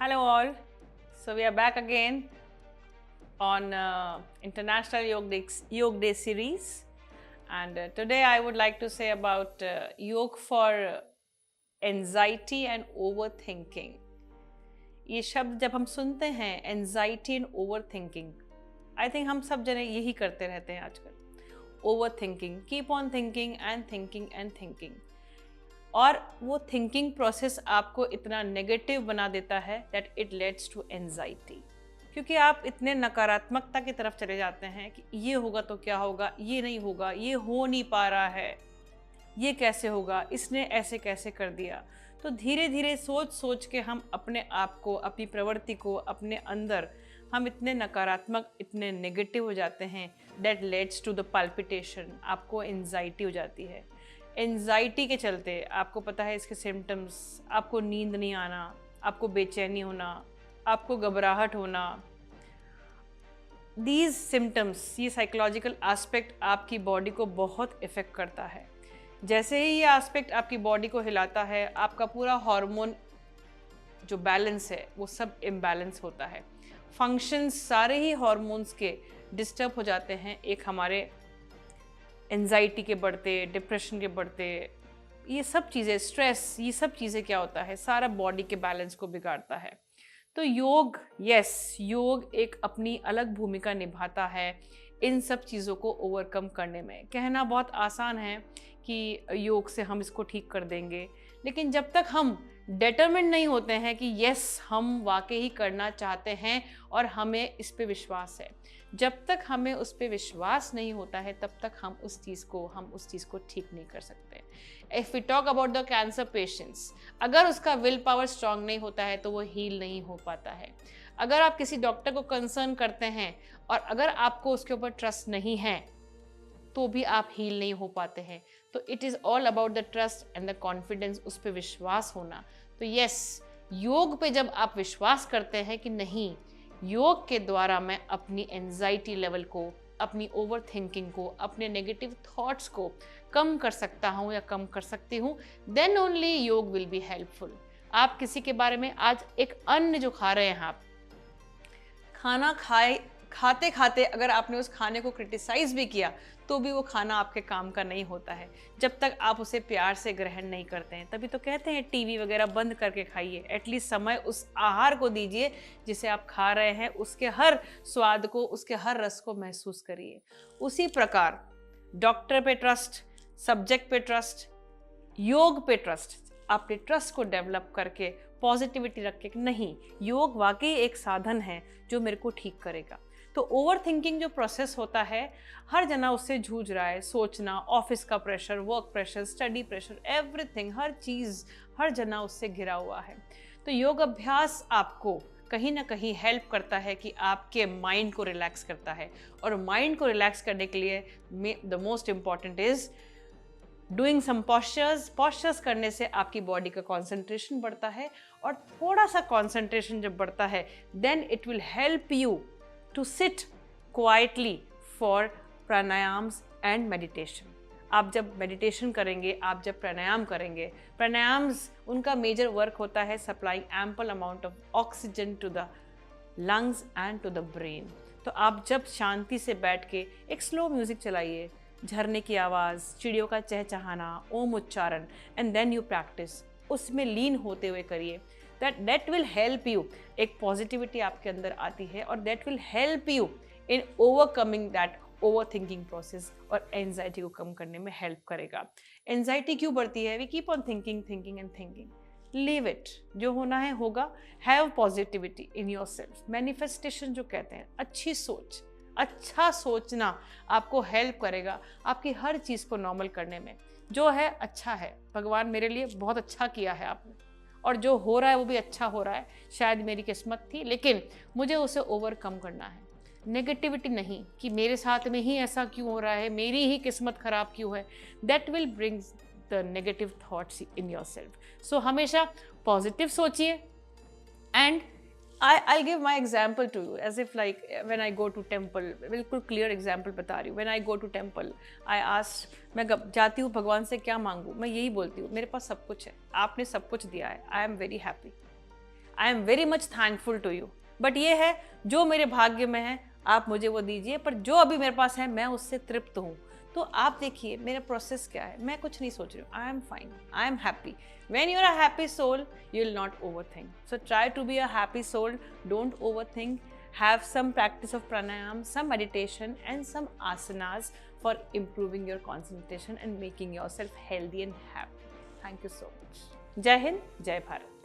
Hello all. So we are back again on International Yoga Day series, and today I would like to say about yoga for anxiety and overthinking. ये शब्द जब हम सुनते हैं anxiety and over thinking, I think हम सब जने यही करते रहते हैं आजकल. Over thinking, keep on thinking and thinking and thinking. और वो थिंकिंग प्रोसेस आपको इतना नेगेटिव बना देता है that it leads to anxiety, क्योंकि आप इतने नकारात्मकता की तरफ चले जाते हैं कि ये होगा तो क्या होगा, ये नहीं होगा, ये हो नहीं पा रहा है, ये कैसे होगा, इसने ऐसे कैसे कर दिया. तो धीरे धीरे सोच सोच के हम अपने आप को, अपनी प्रवृत्ति को, अपने अंदर हम इतने नकारात्मक, इतने नेगेटिव हो जाते हैं that leads to the palpitation. आपको एंजाइटी हो जाती है. एंजाइटी के चलते आपको पता है इसके सिम्टम्स, आपको नींद नहीं आना, आपको बेचैनी होना, आपको घबराहट होना. दीज सिम्टम्स, ये साइकोलॉजिकल एस्पेक्ट आपकी बॉडी को बहुत इफ़ेक्ट करता है. जैसे ही ये एस्पेक्ट आपकी बॉडी को हिलाता है, आपका पूरा हार्मोन जो बैलेंस है वो सब इम्बैलेंस होता है. फंक्शंस सारे ही हार्मोन्स के डिस्टर्ब हो जाते हैं. एक हमारे एंजाइटी के बढ़ते, डिप्रेशन के बढ़ते, ये सब चीज़ें, स्ट्रेस, ये सब चीज़ें क्या होता है, सारा बॉडी के बैलेंस को बिगाड़ता है. तो योग, यस, योग एक अपनी अलग भूमिका निभाता है इन सब चीज़ों को ओवरकम करने में. कहना बहुत आसान है कि योग से हम इसको ठीक कर देंगे, लेकिन जब तक हम डिटरमिन्ड नहीं होते हैं कि यस हम वाकई ही करना चाहते हैं और हमें इस पे विश्वास है, जब तक हमें उस पे विश्वास नहीं होता है तब तक हम उस चीज़ को ठीक नहीं कर सकते. If we talk about the cancer patients, अगर उसका विल पावर स्ट्रांग नहीं होता है तो वो हील नहीं हो पाता है. अगर आप किसी डॉक्टर को कंसर्न करते हैं और अगर आपको उसके ऊपर ट्रस्ट नहीं है तो भी आप हील नहीं हो पाते हैं. तो it is all about the trust and the confidence, उस पर विश्वास होना. तो यस, योग पे जब आप विश्वास करते हैं कि नहीं, योग के द्वारा मैं अपनी एंजाइटी लेवल को, अपनी ओवर थिंकिंग को, अपने नेगेटिव थॉट्स को कम कर सकता हूँ या कम कर सकती हूँ, देन ओनली योग विल बी हेल्पफुल. आप किसी के बारे में आज एक अन्न जो खा रहे हैं, आप खाना खाते खाते अगर आपने उस खाने को क्रिटिसाइज भी किया तो भी वो खाना आपके काम का नहीं होता है जब तक आप उसे प्यार से ग्रहण नहीं करते हैं. तभी तो कहते हैं टीवी वगैरह बंद करके खाइए, एटलीस्ट समय उस आहार को दीजिए जिसे आप खा रहे हैं, उसके हर स्वाद को, उसके हर रस को महसूस करिए. उसी प्रकार डॉक्टर पे ट्रस्ट, सब्जेक्ट पे ट्रस्ट, योग पे ट्रस्ट, आपने ट्रस्ट को डेवलप करके पॉजिटिविटी रख के नहीं, योग वाकई एक साधन है जो मेरे को ठीक करेगा. तो ओवर थिंकिंग जो प्रोसेस होता है, हर जना उससे जूझ रहा है. सोचना, ऑफिस का pressure, work pressure, study pressure, everything, हर चीज़, हर जना उससे घिरा हुआ है. तो योग अभ्यास आपको कहीं ना कहीं हेल्प करता है कि आपके माइंड को रिलैक्स करता है. और माइंड को रिलैक्स करने के लिए the most important is doing some postures करने से आपकी बॉडी का कॉन्सेंट्रेशन बढ़ता है. और थोड़ा सा कॉन्सेंट्रेशन जब बढ़ता है then it will help you to sit quietly for प्राणायाम्स एंड मेडिटेशन. आप जब मेडिटेशन करेंगे, आप जब प्राणायाम करेंगे, प्राणायाम्स उनका मेजर वर्क होता है supplying ample amount of oxygen to the lungs and to the brain. तो आप जब शांति से बैठ के एक स्लो म्यूजिक चलाइए, झरने की आवाज़, चिड़ियों का चहचहाना, ओम उच्चारण, एंड देन यू प्रैक्टिस, उसमें लीन होते हुए करिए. That will help you. एक पॉजिटिविटी आपके अंदर आती है और that will help you in overcoming that over thinking process और एंजाइटी को कम करने में हेल्प करेगा. एंजाइटी क्यों बढ़ती है? We keep on thinking thinking and thinking. Leave it, जो होना है होगा. Have positivity in yourself. Manifestation जो कहते हैं, अच्छी सोच, अच्छा सोचना आपको हेल्प करेगा आपकी हर चीज़ को नॉर्मल करने में. जो है अच्छा है, भगवान मेरे लिए बहुत अच्छा किया है आपने, और जो हो रहा है वो भी अच्छा हो रहा है. शायद मेरी किस्मत थी, लेकिन मुझे उसे ओवरकम करना है. नेगेटिविटी नहीं कि मेरे साथ में ही ऐसा क्यों हो रहा है, मेरी ही किस्मत खराब क्यों है. That will brings the negative thoughts in yourself. सो हमेशा पॉजिटिव सोचिए. And I'll give my example to you as if like when I go to temple, बिल्कुल clear example बता रही हूँ. When I go to temple, I ask, मैं जाती हूँ भगवान से क्या मांगूँ, मैं यही बोलती हूँ मेरे पास सब कुछ है, आपने सब कुछ दिया है, I am very happy. I am very much thankful to you, but ये है जो मेरे भाग्य में है आप मुझे वो दीजिए, पर जो अभी मेरे पास है मैं उससे तृप्त हूँ। तो आप देखिए मेरा प्रोसेस क्या है, मैं कुछ नहीं सोच रही हूँ, I am fine, I am happy. When you are a happy soul you will not overthink, so try to be a happy soul, don't overthink, have some practice of pranayam, some meditation and some asanas for improving your concentration and making yourself healthy and happy. Thank you so much. Jai Hind, Jai Bharat.